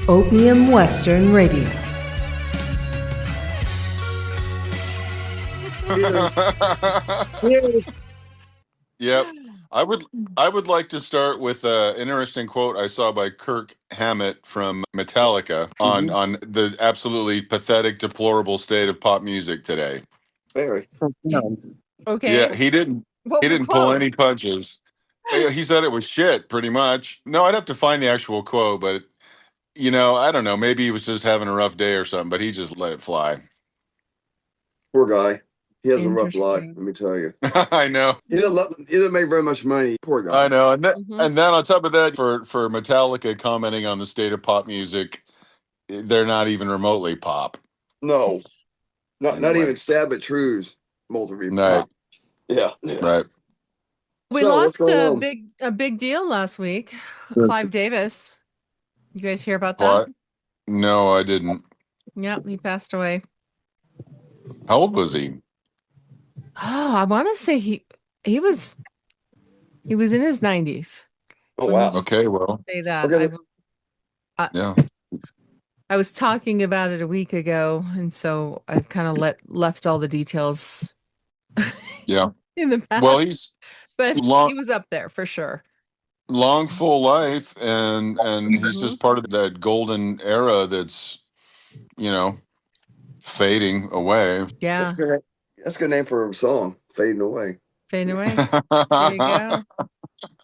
Opium Western Radio. Yes. Yep. I would like to start with an interesting quote I saw by Kirk Hammett from Metallica on the absolutely pathetic, deplorable state of pop music today. Very. Okay. Yeah, he didn't pull any punches. He said it was shit, pretty much. No, I'd have to find the actual quote, but I don't know. Maybe he was just having a rough day or something, but he just let it fly. Poor guy. He has a rough life, let me tell you. I know. He doesn't make very much money. Poor guy. I know. And then on top of that, for Metallica commenting on the state of pop music, they're not even remotely pop. No. Not even Sad But True's multiple pop. Yeah. Right. We lost a big deal last week. Clive Davis. You guys hear about that? What? No, I didn't. Yeah, he passed away. How old was he? Oh, I want to say he was in his 90s. Oh, wow. Okay, well. Say that. Okay. Yeah. I was talking about it a week ago, and so I kind of left all the details. Yeah. In the past. Well, he was up there for sure. Long, full life, and he's just part of that golden era that's, fading away. Yeah. That's a good name for a song. Fading Away. Fading away. There you go.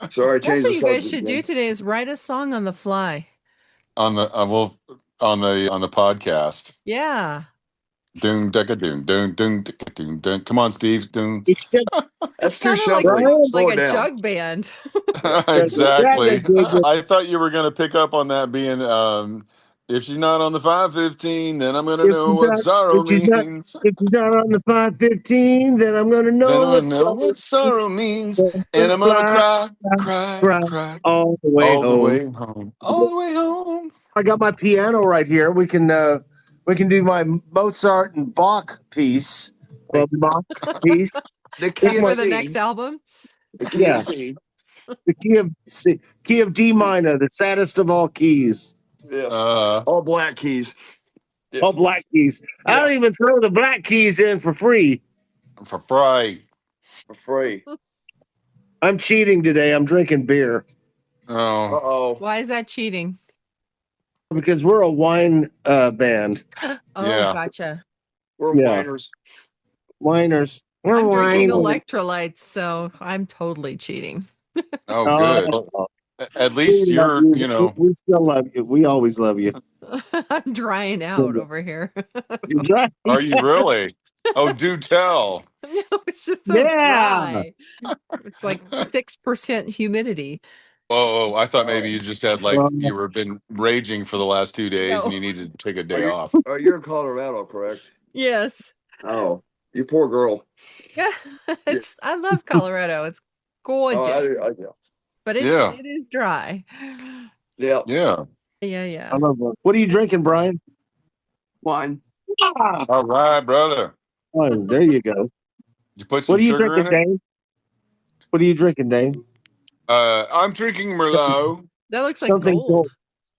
Sorry, that's what you guys should do today is write a song on the fly. On the podcast. Yeah. Doom decka doom doom doom decka doom doom. Come on, Steve. Doom. That's too like a jug band. Exactly. I thought you were going to pick up on that being if she's not on the 515, then I'm going to know what sorrow means. If she's not on the 515, then I'm going to know what sorrow means. And I'm going to cry all the way home. All the way home. I got my piano right here. We can do my Mozart and Bach piece. The Bach piece. The key for the next album. The key of C. The key of C. Key of D minor, the saddest of all keys. Yes. All black keys. Yeah. All black keys. Yeah. I don't even throw the black keys in for free. For free. I'm cheating today. I'm drinking beer. Oh. Uh-oh. Why is that cheating? Because we're a wine band. Oh, yeah. Gotcha. We're whiners. Whiners. I'm drinking electrolytes, so I'm totally cheating. Oh, good. At least you're, We still love you. We always love you. I'm drying out over here. You're dry. Are you really? Oh, do tell. No, it's just so dry. It's like 6% humidity. Oh, I thought maybe you just had you were been raging for the last 2 days and you needed to take a day off. Oh, you're in Colorado, correct? Yes. Oh, you poor girl. Yeah, I love Colorado. It's gorgeous. But it is dry. Yeah. Yeah. Yeah. I love it. What are you drinking, Brian? Wine. Yeah. All right, brother. Oh, there you go. You put some sugar in it? Dane? What are you drinking, Dane? I'm drinking Merlot. That looks like gold.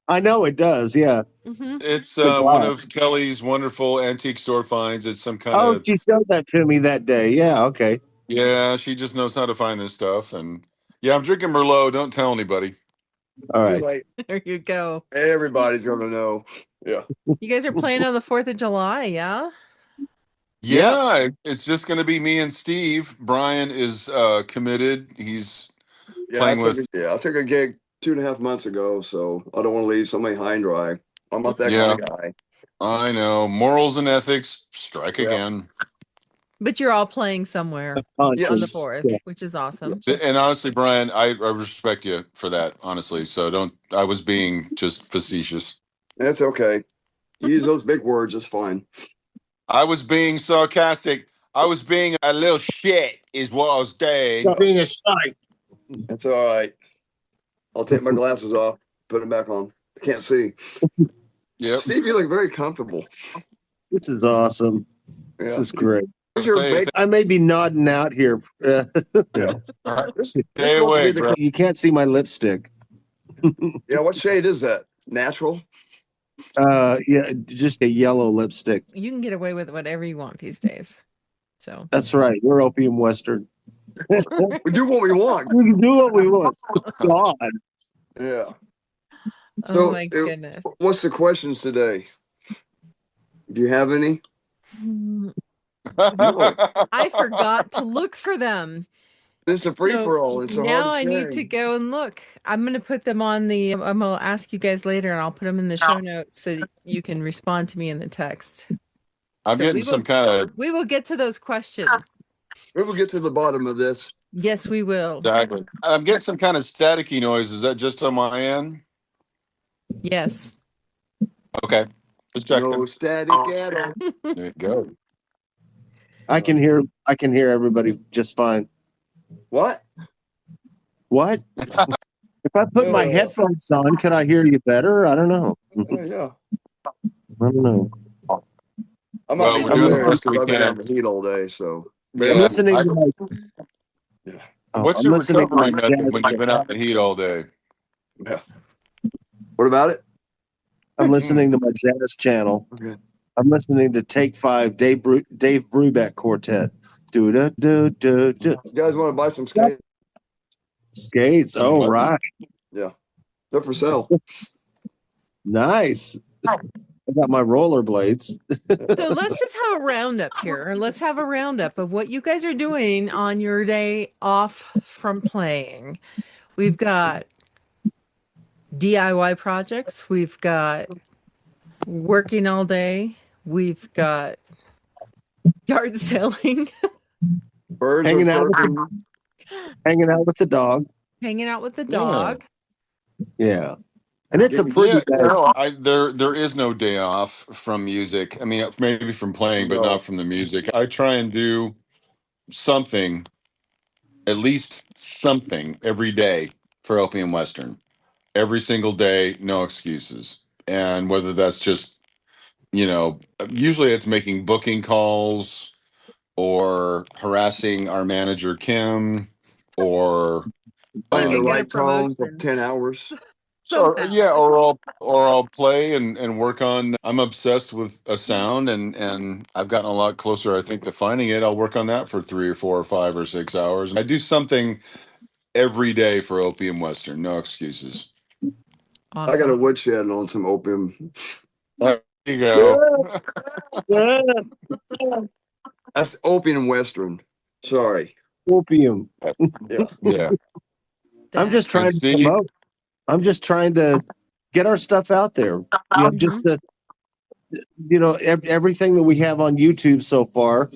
I know it does, yeah. Mm-hmm. It's one of Kelly's wonderful antique store finds. It's some kind of... Oh, she showed that to me that day. Yeah, okay. Yeah, she just knows how to find this stuff. And yeah, I'm drinking Merlot. Don't tell anybody. All right. There you go. Everybody's going to know. Yeah. You guys are playing on the 4th of July, yeah? Yeah, it's just going to be me and Steve. Brian is committed. He's playing with... I took a gig 2.5 months ago, so I don't want to leave somebody high and dry. I'm not that kind of guy. I know. Morals and ethics strike again. But you're all playing somewhere on the 4th, which is awesome. And honestly, Brian, I respect you for that, honestly. So I was being just facetious. That's okay. You use those big words, it's fine. I was being sarcastic. I was being a little shit is what I was saying. Being a shite. That's all right. I'll take my glasses off, put them back on. I can't see. Yep. Steve, you look very comfortable. This is awesome. Yeah. This is great. I may be nodding out here. Yeah. All right. Stay away, you can't see my lipstick. Yeah, what shade is that? Natural? Yeah, just a yellow lipstick. You can get away with whatever you want these days. So That's right. We're Opium Western. We do what we want. We can do what we want. God. Yeah. oh my goodness. What's the questions today? Do you have any? I forgot to look for them. It's a free for all. It's now I need to go and look. I'm going to put them on the. I'm going to ask you guys later, and I'll put them in the show notes so you can respond to me in the text. I'm getting some kind of. We will get to those questions. We will get to the bottom of this. Yes, we will. Exactly. I'm getting some kind of staticky noise. Is that just on my end? Yes. Okay. Just checking. No static at all. There you go. I can hear everybody just fine. What? If I put my headphones on, can I hear you better? I don't know. Yeah. I don't know. I'm not Well, we're doing the best we I've been can. out in the heat all day, so. Yeah. I'm listening to my, Yeah. What's I'm your listening to recovery my method jazz- when you've been out in the heat all day? Yeah. What about it? I'm listening to my jazz channel. Okay. I'm listening to Take 5, Dave Brubeck Quartet. Do do do do do. You guys want to buy some skates? Skates. Oh, right. Yeah. They're for sale. Nice. I got my rollerblades. So let's just have a roundup here. Let's have a roundup of what you guys are doing on your day off from playing. We've got DIY projects. We've got working all day. We've got yard selling. Birds Hanging are out with the dog. Hanging out with the dog. Yeah. And it's a pretty day. No, there is no day off from music. I mean, maybe from playing, but not from the music. I try and do something, at least something every day for Opium Western. Every single day, no excuses. And whether that's just, usually it's making booking calls or harassing our manager, Kim, or playing the Get a right tone for promotion. 10 hours. So Somehow. yeah, or I'll play and work on. I'm obsessed with a sound, and I've gotten a lot closer, I think, to finding it. I'll work on that for 3 or 4 or 5 or 6 hours. I do something every day for Opium Western. No excuses. Awesome. I got a woodshed on some opium. There you go. Yeah. That's Opium Western. Sorry. Opium. Yeah. I'm just trying to Steve? promote. I'm just trying to get our stuff out there. Just to, everything that we have on YouTube so far,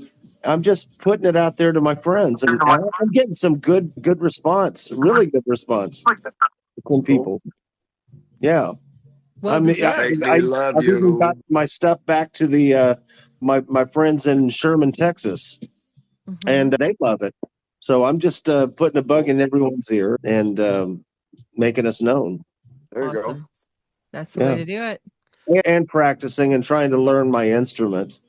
I'm just putting it out there to my friends, and I'm getting some good response, really good response from people. Yeah. Well, I mean, I love I've even you. got my stuff back to the my friends in Sherman, Texas, and they love it. So I'm just putting a bug in everyone's ear and making us known. There you awesome. go. That's the way to do it. And practicing and trying to learn my instrument.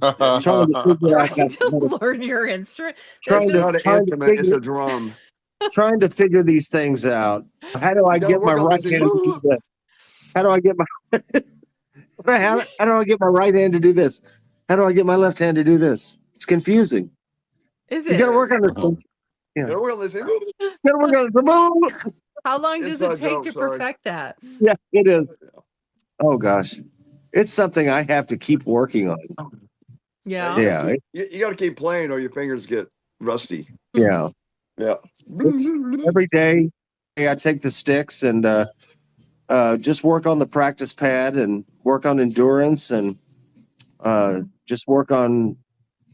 Trying to figure out Trying to learn your instrument. It's not an instrument, it's a drum. Trying to figure these things out. How do I get my right hand to do this? How do I get my how do I get my right hand to do this? How do I get my left hand to do this? It's confusing. Is it? You gotta work on this. Yeah. Gotta work on this. Gotta work on this. How long does it Inside take joke, to sorry. perfect that? Yeah, it is. Oh gosh. It's something I have to keep working on. Yeah. Yeah. You got to keep playing or your fingers get rusty. Yeah. Yeah. Every day I take the sticks and just work on the practice pad and work on endurance and just work on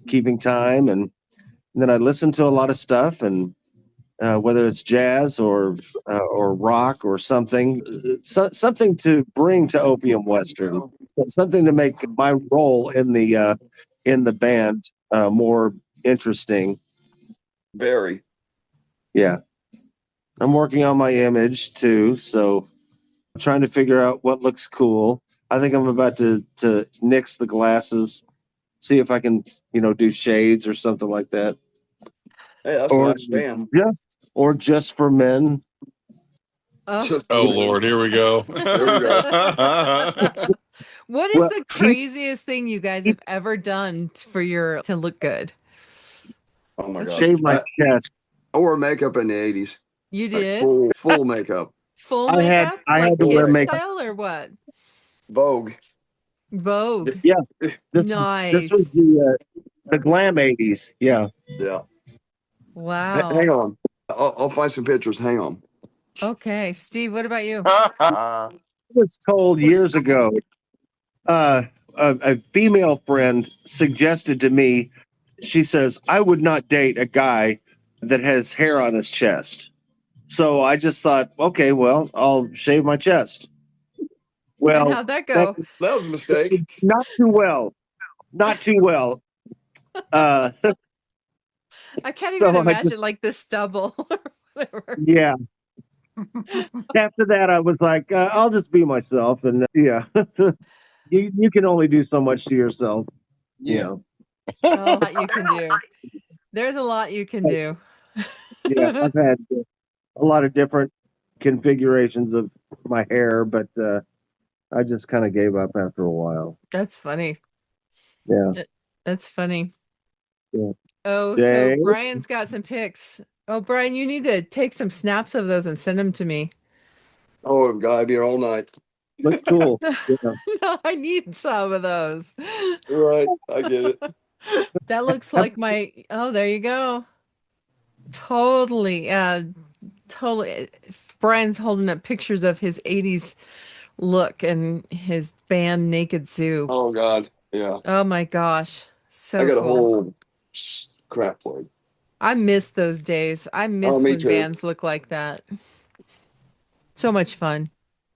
keeping time. And then I listen to a lot of stuff, and whether it's jazz or rock or something, something to bring to Opium Western, something to make my role in the band more interesting. Very. Yeah. I'm working on my image too, so I'm trying to figure out what looks cool. I think I'm about to nix the glasses, see if I can, do shades or something like that. Hey, that's a nice band. Or just for men. Oh. Just Oh Lord, here we go. Here we go. What is Well, the craziest thing you guys have ever done to look good? Oh my God. shave my chest. I wore makeup in the 80s. You Like did full makeup. full I had- makeup, I had like to wear Kiss makeup. style or what? Vogue. Vogue. Yeah. This Nice. was the glam 80s. Yeah. Yeah. Wow. Hang on. I'll find some pictures. Hang on. Okay, Steve, what about you? I was told years ago, a female friend suggested to me, she says, I would not date a guy that has hair on his chest. So I just thought, okay, well, I'll shave my chest. Well, And how'd that go? That was a mistake. not too well. Not too well. I can't so even I imagine like the stubble or whatever. Yeah. After that, I was like, I'll just be myself. And yeah, you can only do so much to yourself. Yeah. Oh, what you can do. There's a lot you can do. Yeah, I've had a lot of different configurations of my hair, but I just kind of gave up after a while. That's funny. Yeah. That's funny. Yeah. Oh, Jay? so Brian's got some pics. Oh, Brian, you need to take some snaps of those and send them to me. Oh, God, I'd be here all night. Looks cool. Yeah. No, I need some of those. Right. I get it. That looks like my, oh, there you go. Totally. Totally. Brian's holding up pictures of his 80s look and his band Naked Zoo. Oh, God. Yeah. Oh my gosh. So I got a cool. whole crap load. I miss those days. I miss me when too. bands look like that. So much fun.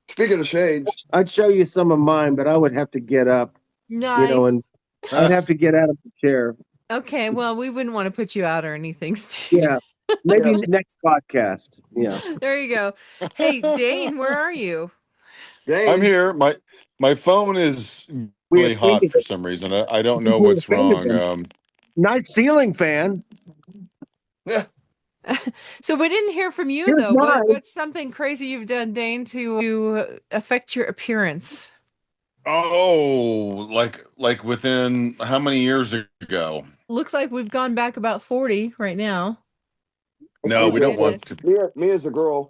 Speaking of shades, I'd show you some of mine, but I would have to get up, Nice. and I'd have to get out of the chair. Okay, well, we wouldn't want to put you out or anything, Steve. Yeah. Maybe Yes. next podcast. Yeah. There you go. Hey, Dane, where are you? Dane, I'm here. My phone is We really hot offended for him. some reason. I don't know We what's offended wrong. Nice ceiling fan. So we didn't hear from you, Here's though. mine. What's something crazy you've done, Dane, to affect your appearance? Oh, like within how many years ago? Looks like we've gone back about 40 right now. No, we don't want Goodness. to. me as a girl.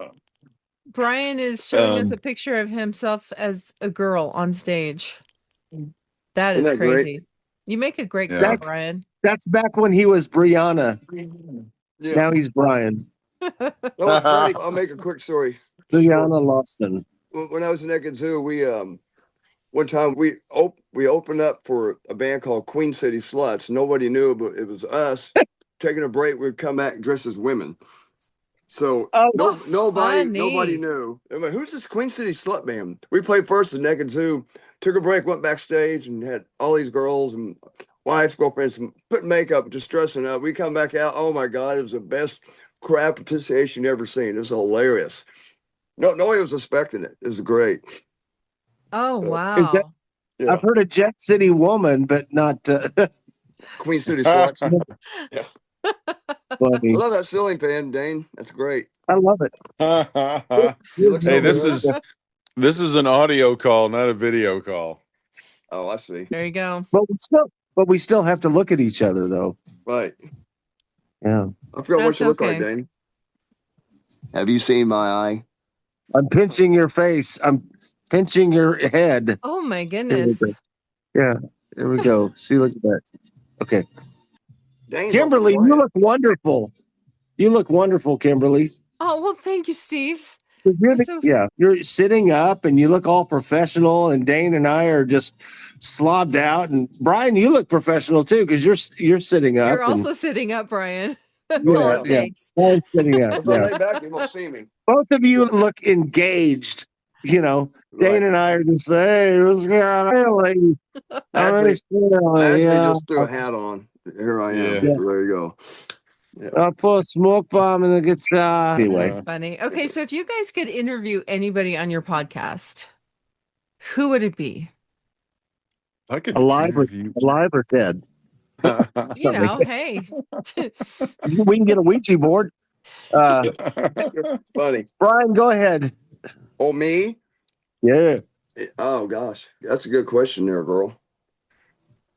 Brian is showing us Um, a picture of himself as a girl on stage. That is Isn't that great? crazy. You make a great Yeah. girl, Brian. That's back when he was Brianna. Yeah. Now he's Brian. No, it's funny. I'll make a quick story. Brianna Lawson. When I was in Naked Zoo, we one time we opened up for a band called City Sluts. Nobody knew, but it was us taking a break. We'd come back dressed as women. So Oh, nobody funny. knew. I mean, who's this City Slut band? We played first at Naked Zoo, took a break, went backstage, and had all these girls and wives, girlfriends, putting makeup, just dressing up. We come back out. Oh my God, it was the best crowd participation you ever seen. It was hilarious. Nobody was expecting it. It was great. Oh, Is wow. that- Yeah. I've heard of Jet City Woman, but not City Sluts. I funny. love that ceiling fan, Dane. That's great. I love it. You look so Hey, this good. is an audio call, not a video call. Oh, I see. There you go. But we still have to look at each other, though. Right. Yeah. I forgot what That's you look like, okay. Dane. Have you seen my eye? I'm pinching your face. I'm pinching your head. Oh, my goodness. Yeah. There we go. See, look at that. Okay. Dane's Kimberly, awful you quiet. look wonderful. You look wonderful, Kimberly. Oh, well, thank you, Steve. You're sitting up and you look all professional, and Dane and I are just slobbed out. And Brian, you look professional too, because you're sitting up. You're also sitting up, Brian. That's Yeah, all it yeah. takes. and sitting up. If I Yeah. lay back, you won't see me. Both of you look engaged. You know, Dane Right. and I are just hey, what's going on? Actually, I actually Yeah. just threw a hat on. Here I am. Yeah. There you go. I put a smoke bomb in the guitar. Anyway, That's funny. Okay, so if you guys could interview anybody on your podcast, who would it be? I could alive or interview- dead. You know, hey. We can get a Ouija board. Funny. Brian, go ahead. Oh, me? Yeah. Oh, gosh. That's a good question there, girl.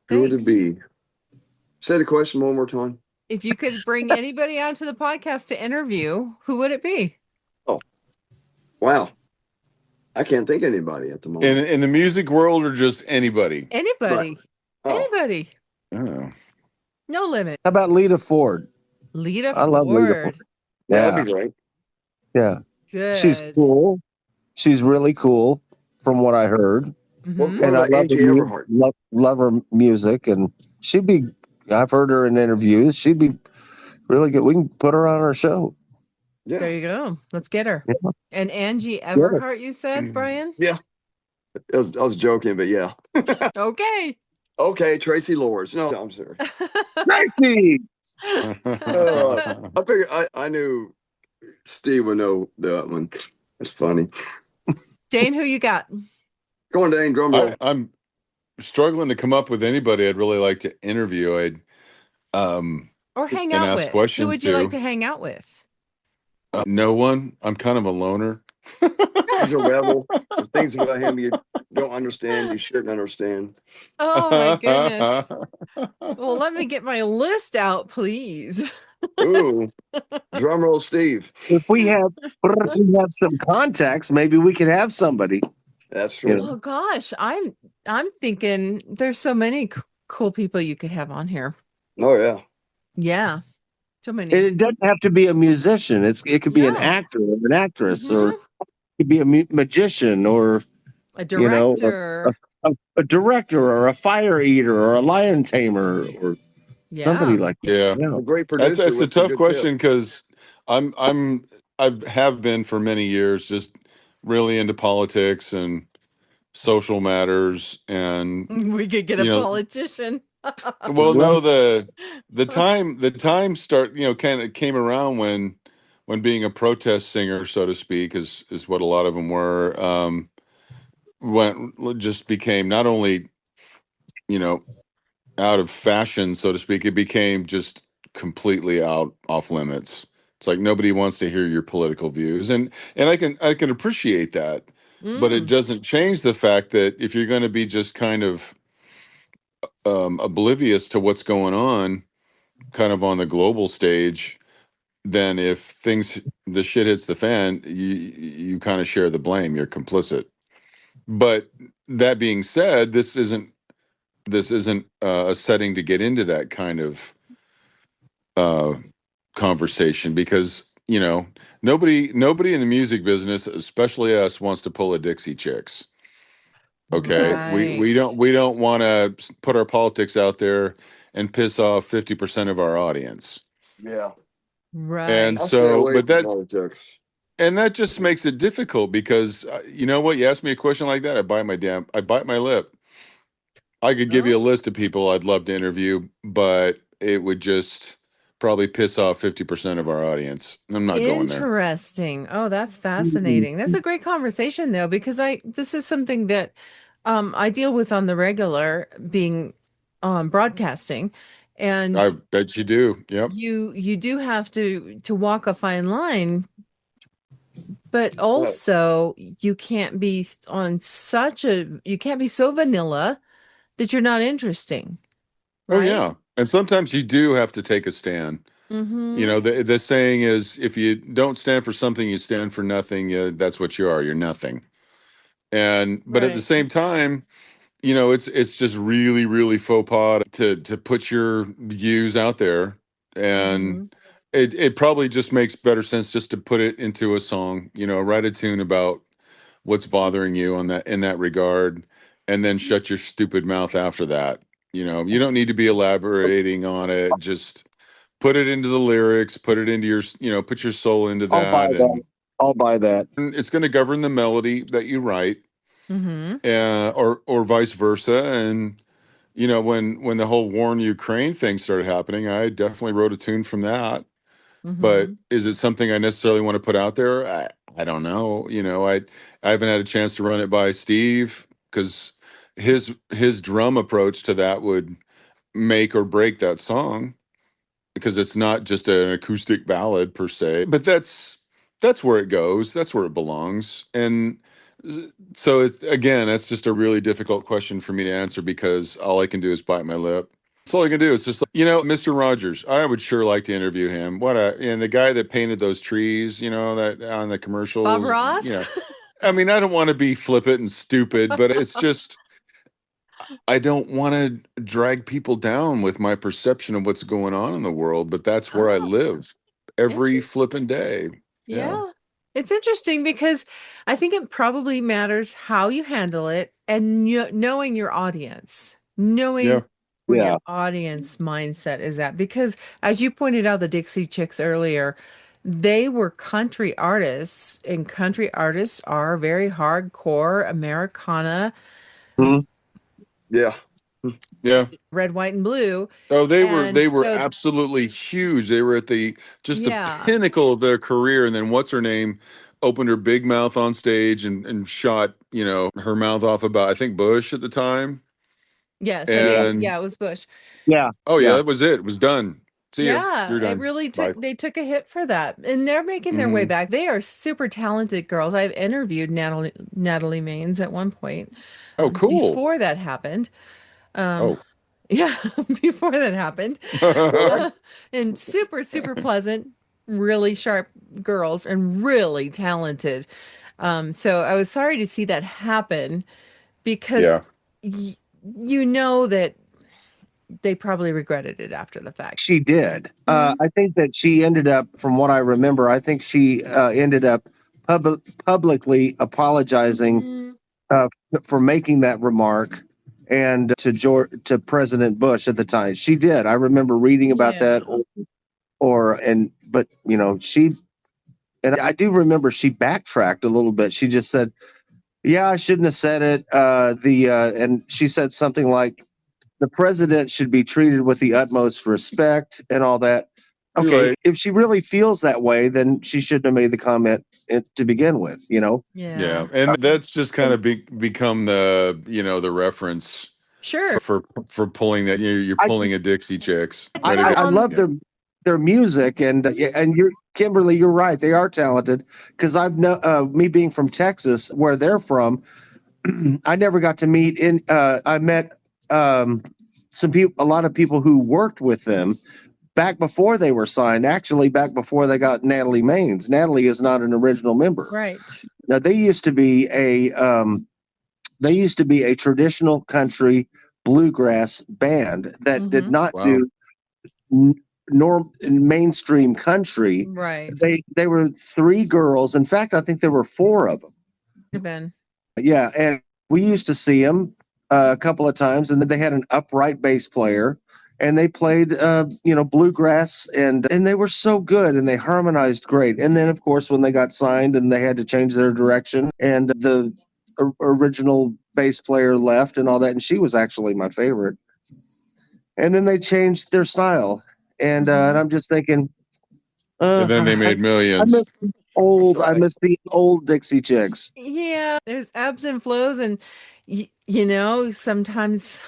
Who would it Thanks. be? Say the question one more time. If you could bring anybody onto the podcast to interview, who would it be? Oh, wow. I can't think of anybody at the moment. In the music world, or just anybody? Anybody. Right. Oh. Anybody. Oh. No limit. How about Lita Ford? Lita I love Lita Ford. Ford. That Yeah. would be great. Yeah. Good. She's cool. She's really cool from what I heard. What Mhm. And I about love Angie her, Everhart? love her music. And I've heard her in interviews. She'd be really good. We can put her on our show. Yeah. There you go. Let's get her. Yeah. And Angie Everhart, you said, Brian? Yeah. I was joking, but yeah. Okay. Okay, Tracy Lords. No, I'm sorry. Tracy! I figured I knew Steve would know that one. That's funny. Dane, who you got? Go on, Dane, drum roll. I'm struggling to come up with anybody I'd really like to interview. Or hang and out ask with. questions Who would you to. like to hang out with? No one. I'm kind of a loner. He's a rebel. There's things about him you don't understand, you shouldn't understand. Oh my goodness. Well, let me get my list out, please. Ooh. Drum roll, Steve. If we have some contacts, maybe we could have somebody. That's true. You know. Oh gosh, I'm thinking there's so many cool people you could have on here. Oh, yeah. Yeah. So many. And it doesn't have to be a musician. It could be an No. actor or an actress, or Mhm. it could be a magician, or A you know, director. a director, or a fire eater, or a lion tamer, or somebody like that. Yeah. A great That's producer. a with some tough good question, tips. because I have been for many years just really into politics and social matters, and We could get a politician. well, no, the time kind of came around when being a protest singer, so to speak, is what a lot of them were. Just became not only out of fashion, so to speak, it became just completely off limits. It's like nobody wants to hear your political views, and I can appreciate that, but it doesn't change the fact that if you're going to be just kind of oblivious to what's going on, kind of on the global stage, then if the shit hits the fan, you kind of share the blame. You're complicit. But that being said, this isn't a setting to get into that kind of conversation, because nobody in the music business, especially us, wants to pull a Dixie Chicks. Okay, Right. we don't want to put our politics out there and piss off 50% of our audience. Yeah. Right. And I'll stay away but from politics. And that just makes it difficult, because you know what? You ask me a question like that, I bite my lip. I could give you a list of people I'd love to interview, but it would just probably piss off 50% of our audience. I'm not going there. Interesting. Oh, that's fascinating. That's a great conversation, though, because this is something that I deal with on the regular, being broadcasting, and I bet you do. Yep. you do have to walk a fine line, but also you can't be you can't be so vanilla that you're not interesting. Right? Oh yeah, and sometimes you do have to take a stand. Mm-hmm. The saying is, if you don't stand for something, you stand for nothing. That's what you are. You're nothing. But at the same time, it's just really, really faux pas to put your views out there, and it probably just makes better sense just to put it into a song. Write a tune about what's bothering you in that regard, and then shut your stupid mouth after that. You don't need to be elaborating on it. Just put it into the lyrics, put it into your, put your soul into that, and I'll buy that. it's going to govern the melody that you write, Mm-hmm. or vice versa. And when the whole war in Ukraine thing started happening, I definitely wrote a tune from that. Mm-hmm. But is it something I necessarily want to put out there? I don't know. I haven't had a chance to run it by Steve, because his drum approach to that would make or break that song, because it's not just an acoustic ballad per se. But that's that's where it goes. That's where it belongs. And so again, that's just a really difficult question for me to answer because all I can do is bite my lip. That's all I can do. It's just like, Mr. Rogers, I would sure like to interview him. And the guy that painted those trees, that on the commercials, Bob Ross? I mean, I don't want to be flippant and stupid, but it's just, I don't want to drag people down with my perception of what's going on in the world, but that's where I live every flipping day. Yeah. It's interesting because I think it probably matters how you handle it and knowing your audience, knowing where your audience mindset is at. Because as you pointed out, the Dixie Chicks earlier, they were country artists, and country artists are very hardcore Americana. Mhm. Yeah. Yeah. Red, white, and blue. Oh, they were absolutely huge. They were at the pinnacle of their career. And then what's her name opened her big mouth on stage and shot, her mouth off about, I think, Bush at the time. Yes. And it was Bush. Yeah. Oh yeah, that was it. It was done. See ya. You're done. It really they took a hit for that. And they're making their way back. They are super talented girls. I've interviewed Natalie Maines at one point. Oh, cool. Before that happened. Yeah, before that happened. And super, super pleasant, really sharp girls and really talented. So I was sorry to see that happen because that they probably regretted it after the fact. She did. I think that she ended up, from what I remember, I think she ended up publicly apologizing for making that remark. And to President Bush at the time, she did. I remember reading about that, I do remember she backtracked a little bit. She just said, "Yeah, I shouldn't have said it." And she said something like, "The president should be treated with the utmost respect," and all that. Okay, right. If she really feels that way, then she shouldn't have made the comment to begin with, Yeah, and that's just kind of become the the reference. Sure. For pulling that, you're pulling a Dixie Chicks. I love their music, and Kimberly, you're right. They are talented because me being from Texas, where they're from, I never got to meet I met some people, a lot of people who worked with them back before they were signed, actually back before they got Natalie Maines. Natalie is not an original member. Right. Now they used to be a traditional country bluegrass band that did not do mainstream country. Right. They were 3 girls. In fact, I think there were 4 of them. Ben. Yeah, and we used to see them a couple of times, and then they had an upright bass player. And they played, bluegrass, and they were so good, and they harmonized great. And then, of course, when they got signed and they had to change their direction, and the original bass player left and all that, and she was actually my favorite. And then they changed their style, and I'm just thinking. And then they made millions. I miss the old Dixie Chicks. Yeah, there's ebbs and flows, and sometimes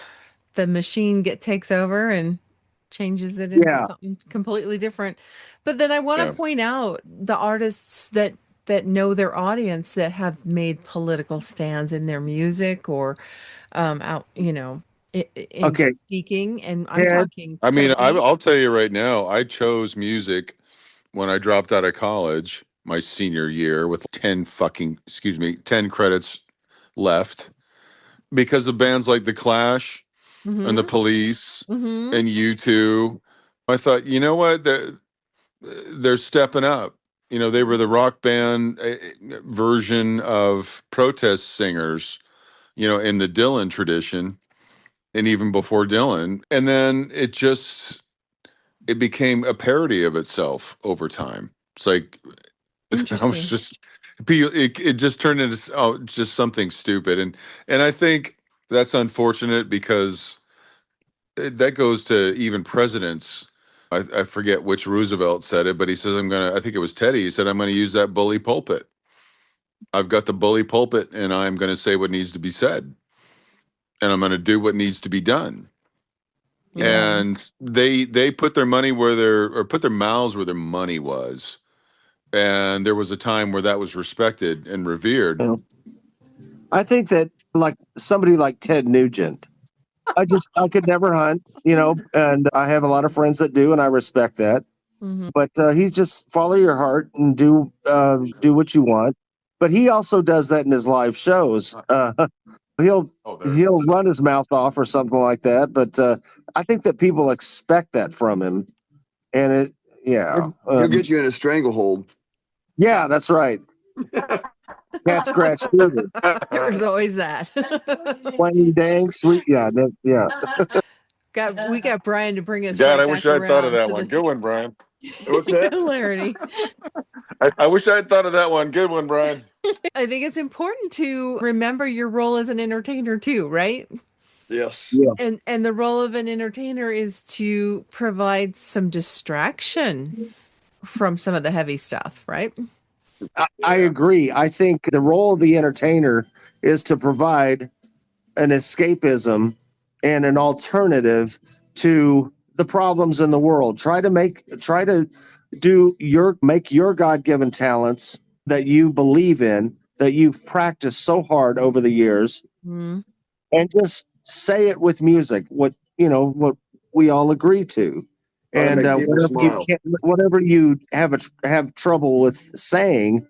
the machine takes over and changes it into something completely different. But then I want to point out the artists that know their audience, that have made political stands in their music or in speaking. And I'm talking. I mean, I'll tell you right now, I chose music when I dropped out of college my senior year with 10 credits left because of bands like The Clash and The Police and U2. I thought, you know what? They're stepping up. They were the rock band version of protest singers, in the Dylan tradition and even before Dylan. And then it became a parody of itself over time. It's like, it just turned into just something stupid. And I think that's unfortunate because that goes to even presidents. I forget which Roosevelt said it, but he says, I think it was Teddy. He said, I'm going to use that bully pulpit. I've got the bully pulpit and I'm going to say what needs to be said. And I'm going to do what needs to be done. Yeah. And they put their money put their mouths where their money was. and there was a time where that was respected and revered. Yeah. I think that like somebody like Ted Nugent, I could never hunt, and I have a lot of friends that do, and I respect that. Mm-hmm. But he's just follow your heart and do what you want. But he also does that in his live shows. He'll run his mouth off or something like that. But I think that people expect that from him, and he'll get you in a stranglehold. Yeah, that's right. Cat scratch fever. There's always that. Wang dang sweet. Yeah. We got Brian to bring us. God, right I wish I'd thought of that one. Good one, Brian. What's that? Hilarity. I wish I'd thought of that one. Good one, Brian. I think it's important to remember your role as an entertainer too, right? Yes. Yeah. And the role of an entertainer is to provide some distraction from some of the heavy stuff, right? I agree. I think the role of the entertainer is to provide an escapism and an alternative to the problems in the world. Try to make your God-given talents that you believe in, that you've practiced so hard over the years, and just say it with music. What we all agree to. And whatever you have trouble with saying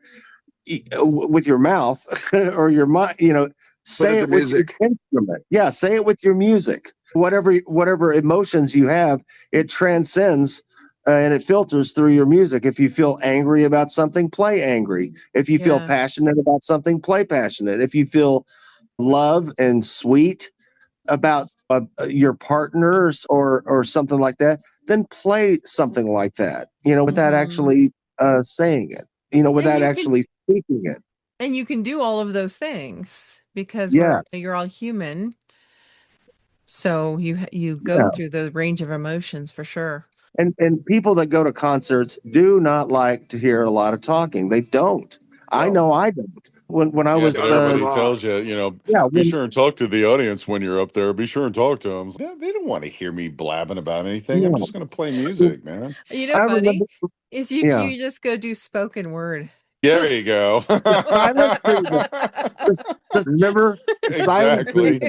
with your mouth or your mind, say it with your instrument. Yeah, say it with your music. Whatever emotions you have, it transcends and it filters through your music. If you feel angry about something, play angry. If you feel passionate about something, play passionate. If you love and sweet about your partners or something like that, then play something like that, without actually saying it, without actually speaking it. And you can do all of those things because you're all human. So you go through the range of emotions for sure. And people that go to concerts do not like to hear a lot of talking. They don't. No. I know I don't. When I was everybody tells you, be sure and talk to the audience when you're up there. Be sure and talk to them. Yeah, they don't want to hear me blabbing about anything. I'm just going to play music, man. Funny is you just go do spoken word. Yeah, there you go. Just remember exactly.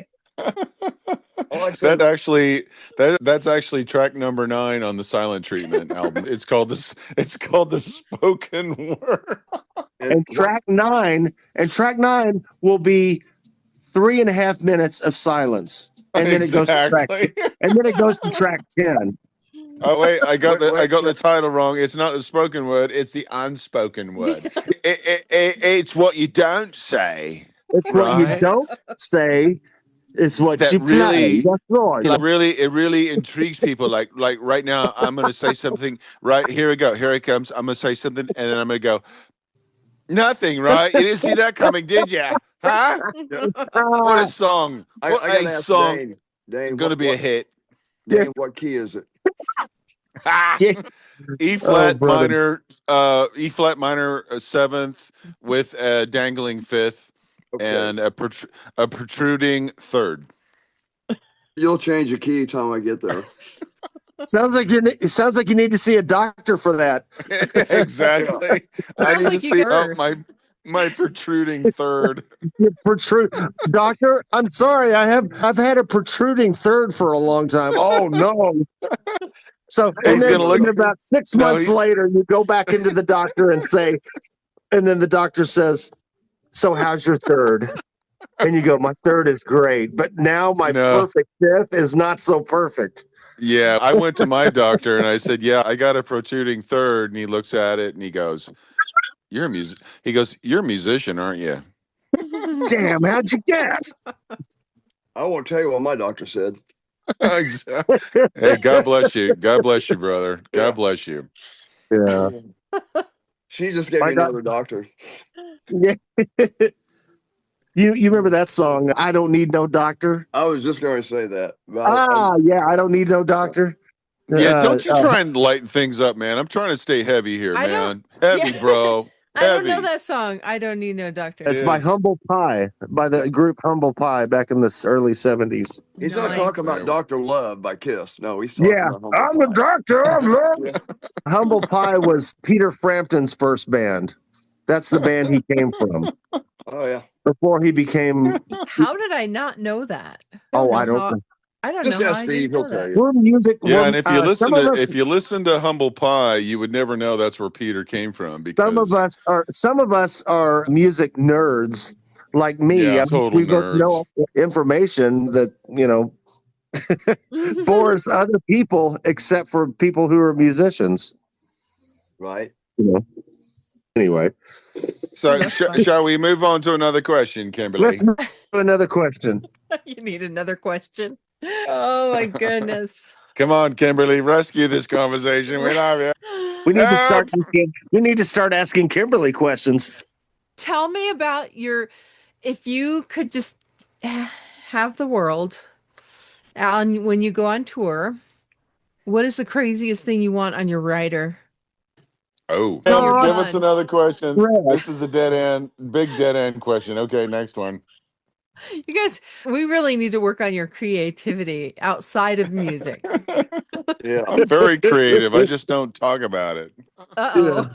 That's actually track number 9 on the Silent Treatment album. It's called the Spoken Word. And track 9 will be 3.5 minutes of silence, and then it goes to track 10. Oh wait, I got the title wrong. It's not the spoken word; it's the unspoken word. It's what you don't say. It's what you don't say. It's what you play. That's right. It really intrigues people. Like right now, I'm going to say something. Right, here we go. Here it comes. I'm going to say something, and then I'm going to go. Nothing, right? You didn't see that coming, did you? Huh? What a song! What a song! Dane, going to be a hit. Dane, what key is it? E flat minor, E flat minor 7th with a dangling 5th. Okay. And a protruding 3rd. You'll change the key time I get there. Sounds like you need to see a doctor for that. Exactly. I need to see my protruding 3rd. Doctor, I'm sorry. I've had a protruding 3rd for a long time. Oh no. So and then about 6 months later, you go back into the doctor and then the doctor says, "So how's your 3rd?" And you go, "My 3rd is great, but now my perfect 5th is not so perfect." Yeah, I went to my doctor and I said, "Yeah, I got a protruding 3rd," and he looks at it and he goes, "You're a He goes, "You're a musician, aren't you?" Damn, how'd you guess? I won't tell you what my doctor said. Hey, God bless you. God bless you, brother. God bless you. Yeah. She just gave me another doctor. Yeah. You remember that song, "I Don't Need No Doctor"? I was just going to say that. I don't need no doctor. Yeah, don't you try and lighten things up, man. I'm trying to stay heavy here, man. Heavy, bro. I don't know Heavy. that song. I don't need no doctor. It's by Yes. Humble Pie, by the group Humble Pie back in the early 70s. He's not Nice. talking about Dr. Love by Kiss. No, he's talking Yeah, about Humble I'm the Pie. doctor of love. Yeah. Humble Pie was Peter Frampton's first band. That's the band he came from Oh, yeah. before he became. How did I not know that? Oh, I don't how- know. I don't Just know how ask I Steve. didn't know He'll tell that. you. We're music. Yeah, we're, and if you listen some of us, if you listen to Humble Pie, you would never know that's where Peter came from some of because us are music nerds like me. yeah, I mean, total we both nerds. know information that bores other people, except for people who are musicians. Right. Anyway, So That's fine. shall we move on to another question, Kimberly? let's move to another question. You need another question. Oh my goodness. Come on, Kimberly, rescue this conversation. We love you. We need to start. Help! We need to start asking Kimberly questions. Tell me about if you could just have the world on when you go on tour, what is the craziest thing you want on your rider? Oh, Oh, give us God. another question. Right. This is a big dead end question. Okay, next one. You guys, we really need to work on your creativity outside of music. Yeah. I'm very creative. I just don't talk about it. Uh-oh.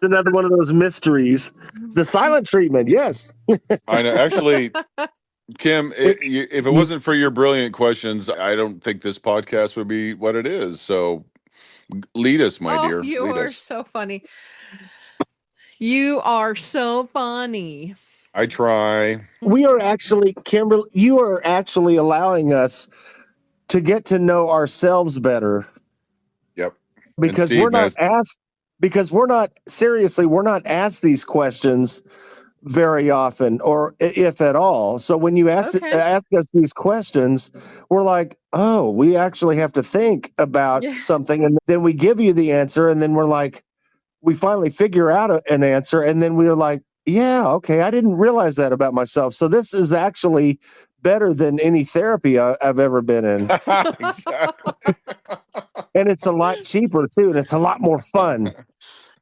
Another one of those mysteries. The silent treatment, yes. I know. Actually, Kim, if it wasn't for your brilliant questions, I don't think this podcast would be what it is. So lead us, my dear. You Lead are us. so funny. You are so funny. I try. We are actually, Kimberly, you are actually allowing us to get to know ourselves better. Yep. Because Steve we're not knows. asked, we're not asked these questions very often, or if at all. So when you ask us these questions, we're like, oh, we actually have to think about something, and then we give you the answer, and then we're like, we finally figure out an answer, and then we're like, yeah, okay, I didn't realize that about myself. So this is actually better than any therapy I've ever been in. Exactly. And it's a lot cheaper too, and it's a lot more fun.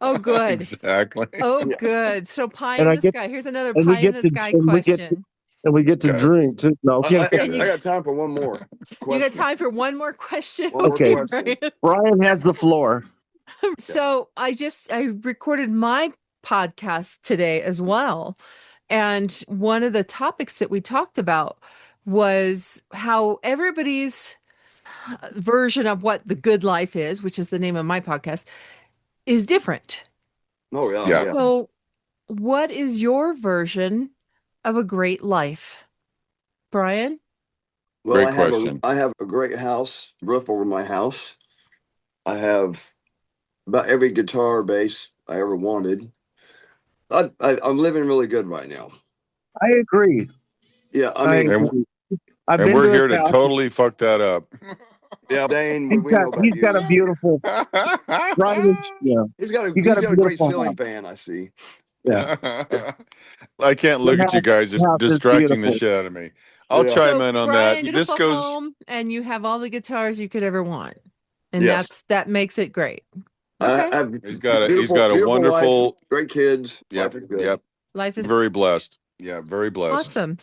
Oh, good. Exactly. Oh, good. So pie And in I the get- sky. Here's another and we pie in get the to- sky and we get question. And we get to Okay. drink too. No, I got time for one more question. You got time for one more question? One more Okay. question. Brian has the floor. So I recorded my podcast today as well. And one of the topics that we talked about was how everybody's version of what the good life is, which is the name of my podcast, is different. Oh, yeah. Yeah. Yeah. So what is your version of a great life, Brian? Well, Great question. I have a great house, roof over my house. I have about every guitar bass I ever wanted. I'm living really good right now. I agree. Yeah, I mean, I've And been we're to his here to house. totally fuck that up. yeah, Dane, He's we know about he's you. got a beautiful. Brian, yeah. He's got a You got a great beautiful ceiling house. fan, I see. Yeah. I can't look at you guys just house is distracting the beautiful. shit out of me. I'll Yeah. chime in on Brian, that. This beautiful goes. home, and you have all the guitars you could ever want, and Yes. that makes it great. I Okay. have He's got a beautiful wonderful. wife, great kids. Yep. Life is good. Yep. Life is Very blessed. Yeah. Very blessed. awesome.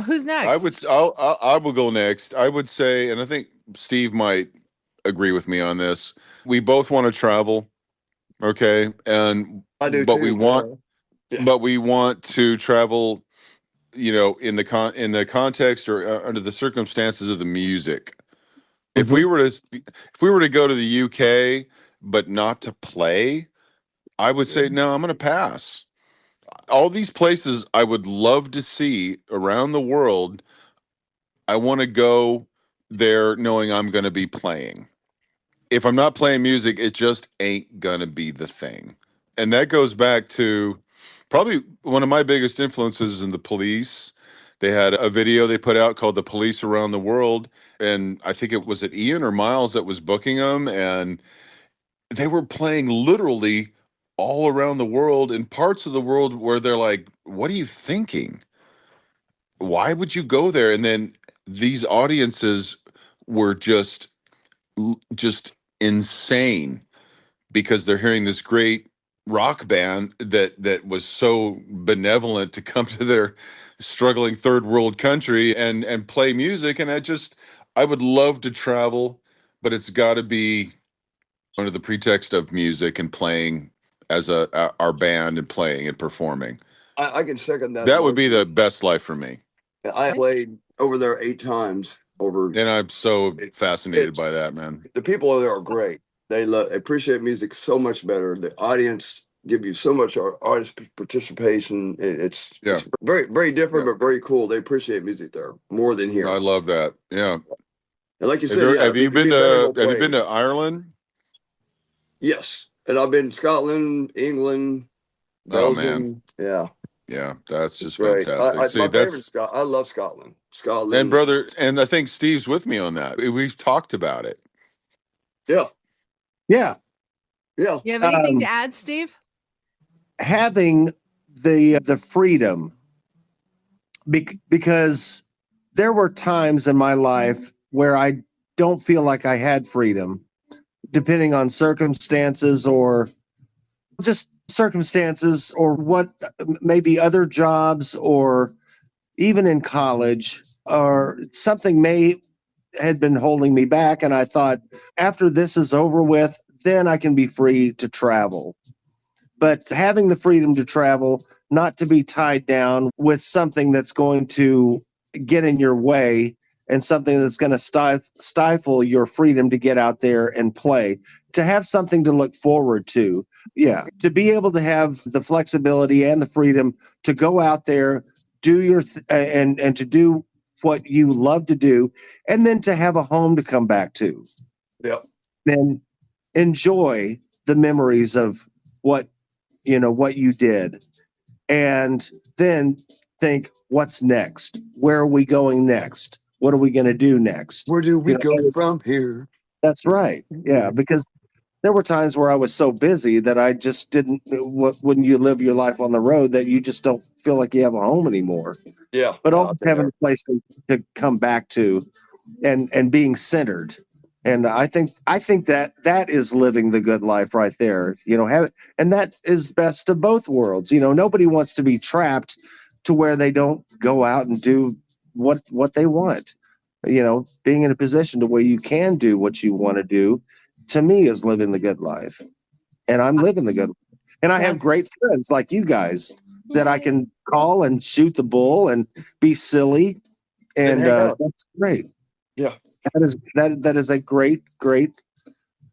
Who's next? I will go next. I would say, and I think Steve might agree with me on this. We both want to travel. Okay. And I do but too. we want Yeah. but we want to travel, in the context or under the circumstances of the music. If we were to go to the UK but not to play, I would say no, I'm going to pass. All these places I would love to see around the world, I want to go there knowing I'm going to be playing. If I'm not playing music, it just ain't going to be the thing. And that goes back to probably one of my biggest influences in the Police. They had a video they put out called The Police Around the World. And I think it was Ian or Miles that was booking them. And they were playing literally all around the world in parts of the world where they're like, what are you thinking? Why would you go there? And then these audiences were just insane because they're hearing this great rock band that was so benevolent to come to their struggling third world country and play music. And I would love to travel, but it's got to be under the pretext of music and playing as our band and playing and performing. I can second that. That would be the best life for me. I played over there 8 times over. And I'm so fascinated by that, man. The people over there are great. They appreciate music so much better. The audience give you so much artist participation. It's very, very different, but very cool. They appreciate music there more than here. I love that. Yeah. And like you said, have you been to Ireland? Yes. And I've been to Scotland, England, Belgium. Oh, man. Yeah, that's just great. fantastic. I love Scotland. And brother, and I think Steve's with me on that. We've talked about it. Yeah. You have anything to add, Steve? Having the freedom, because there were times in my life where I don't feel like I had freedom, depending on circumstances or what, maybe other jobs, or even in college, or something had been holding me back. And I thought, after this is over with, then I can be free to travel. But having the freedom to travel, not to be tied down with something that's going to get in your way and something that's going to stifle your freedom to get out there and play, to have something to look forward to. Yeah, to be able to have the flexibility and the freedom to go out there, do your and to do what you love to do, and then to have a home to come back to. Yep. Then enjoy the memories of what you did, and then think, what's next? Where are we going next? What are we going to do next? Where do we go from here? That's right. Yeah, because there were times where I was so busy that I just didn't. When you live your life on the road, that you just don't feel like you have a home anymore. Yeah. But always having a place to come back to, and being centered. And I think that is living the good life right there. And that is best of both worlds. Nobody wants to be trapped to where they don't go out and do what they want. Being in a position to where you can do what you want to do, to me, is living the good life. And I'm living the good life. And I have great friends like you guys that I can call and shoot the bull and be silly. And that's great. Yeah. That is a great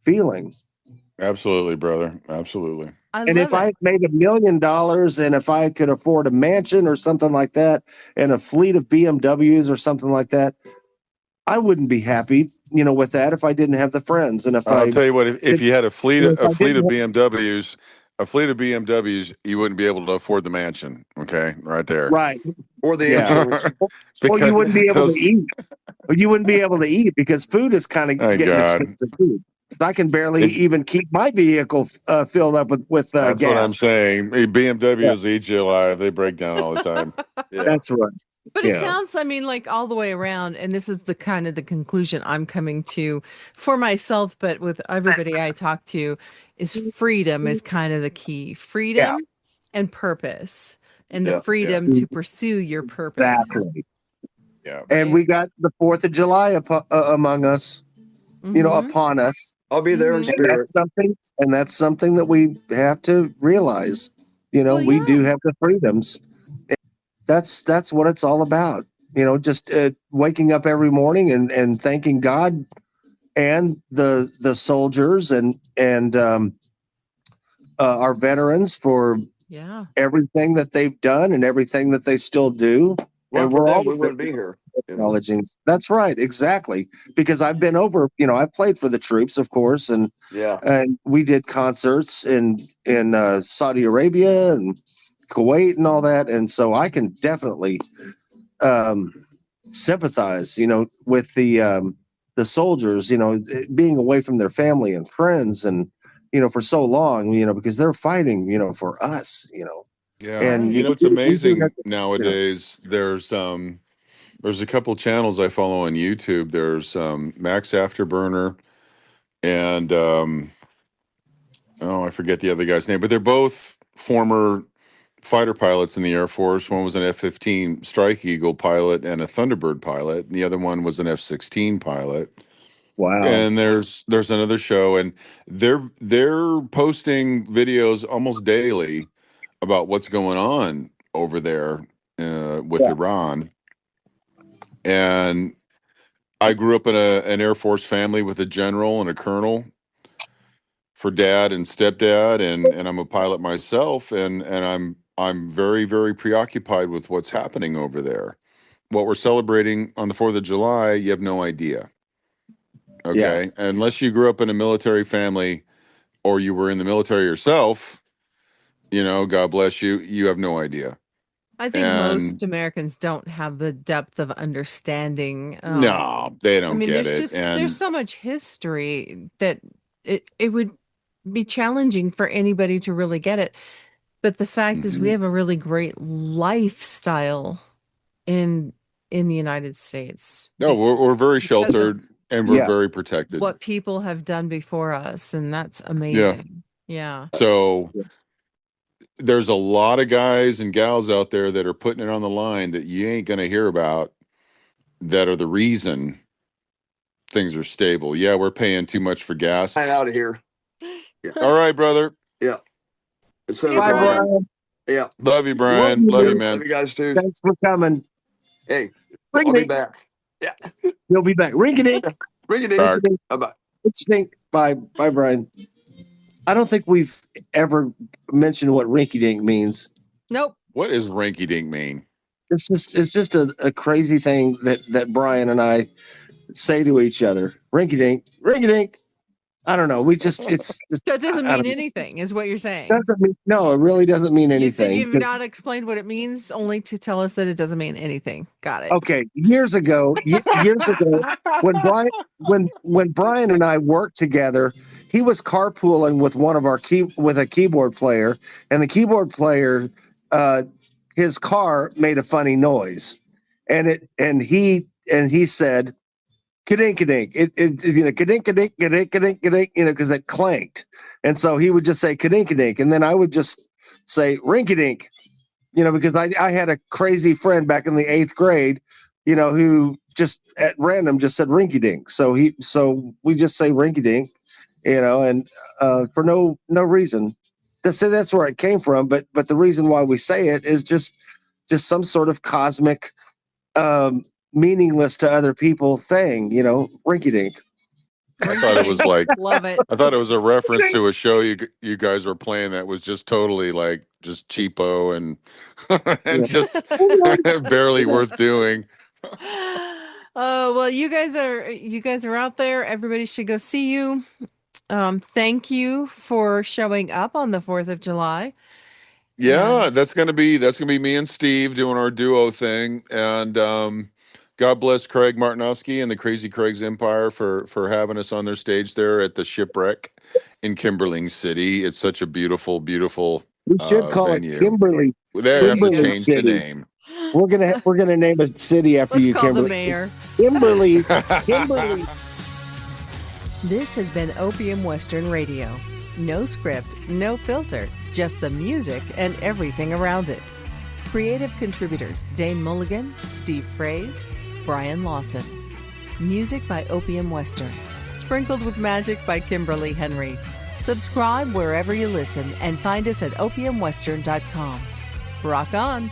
feeling. Absolutely, brother. Absolutely. And if I made $1 million, and if I could afford a mansion or something like that, and a fleet of BMWs or something like that, I wouldn't be happy, with that, if I didn't have the friends. And I'll tell you what, if you had a fleet of BMWs, you wouldn't be able to afford the mansion. Okay, right there. Right. Or the insurance. Or you wouldn't be able to eat. Or you wouldn't be able to eat because food is kind of getting expensive food. I can barely even keep my vehicle filled up with that's gas. What I'm saying. BMWs eat you alive. They break down all the time. Yeah. That's right. But it sounds, like all the way around, and this is the kind of the conclusion I'm coming to for myself, but with everybody I talk to, is freedom is kind of the key. Freedom and purpose, and the freedom to pursue your purpose. Exactly. Yeah. And we got the 4th of July among us, upon us. I'll be there in spirit. That's something that we have to realize. We do have the freedoms. That's what it's all about. Just waking up every morning and thanking God and the soldiers and our veterans for everything that they've done and everything that they still do. Well, and we wouldn't be here. Acknowledging. That's right, exactly. Because I've been over. I've played for the troops, of course, and we did concerts in Saudi Arabia and Kuwait and all that, and so I can definitely sympathize, with the soldiers, being away from their family and friends, and for so long, because they're fighting, for us, Yeah, and it's amazing nowadays. There's a couple channels I follow on YouTube. There's Max Afterburner and oh, I forget the other guy's name, but they're both former fighter pilots in the Air Force. One was an F-15 Strike Eagle pilot and a Thunderbird pilot, and the other one was an F-16 pilot. Wow. And there's another show, and they're posting videos almost daily about what's going on over there with Iran. And I grew up in an Air Force family with a general and a colonel for dad and stepdad, and I'm a pilot myself, and I'm very, very preoccupied with what's happening over there. What we're celebrating on the 4th of July, you have no idea. Okay. Yeah. Unless you grew up in a military family or you were in the military yourself, God bless you, you have no idea. I think most Americans don't have the depth of understanding. No, they don't get it. There's so much history that it would be challenging for anybody to really get it. But the fact is we have a really great lifestyle in the United States. No, we're very sheltered and we're very protected. What people have done before us, and that's amazing. Yeah. So there's a lot of guys and gals out there that are putting it on the line that you ain't going to hear about that are the reason things are stable. Yeah, we're paying too much for gas. I'm out of here. Yeah. All right, brother. Yeah. Bye, Brian. Yeah. Love you, Brian. Love you, man. Love you guys too. Thanks for coming. Hey, I'll be back. Yeah. You'll be back. Rinky-dink. Rinky-dink. Bye-bye. Bye, Brian. I don't think we've ever mentioned what rinky-dink means. Nope. What does rinky-dink mean? It's just a crazy thing that Brian and I say to each other. Rinky-dink, rinky-dink. I don't know. It's just. So it doesn't mean anything, is what you're saying. No, it really doesn't mean anything. You said you've not explained what it means, only to tell us that it doesn't mean anything. Got it. Okay. Years ago, when Brian and I worked together, he was carpooling with one of our with a keyboard player, and the keyboard player, his car made a funny noise, and he said, "Kadink, kadink." It kadink, kadink, kadink, kadink, kadink, because it clanked, and so he would just say kadink, kadink, and then I would just say rinky-dink, because I had a crazy friend back in the 8th grade, who just at random just said rinky-dink, so we just say rinky-dink. And for no reason. That's where it came from. But the reason why we say it is just some sort of cosmic, meaningless to other people thing. Rinky-dink. I thought it was like love it. I thought it was a reference to a show you guys were playing that was just totally like just cheapo and and just barely worth doing. Oh well, you guys are out there. Everybody should go see you. Thank you for showing up on the 4th of July. Yeah, that's gonna be me and Steve doing our duo thing. And God bless Craig Martinowski and the Crazy Craig's Empire for having us on their stage there at the Shipwreck in Kimberling City. It's such a beautiful, beautiful we should call venue. It Kimberly. They have to change the name. We're gonna name a city after Let's you, call Kimberly. The mayor. Kimberly. This has been Opium Western Radio. No script, no filter, just the music and everything around it. Creative contributors Dane Mulligan, Steve Fraze, Brian Lawson. Music by Opium Western. Sprinkled with magic by Kimberly Henry. Subscribe wherever you listen and find us at opiumwestern.com. Rock on!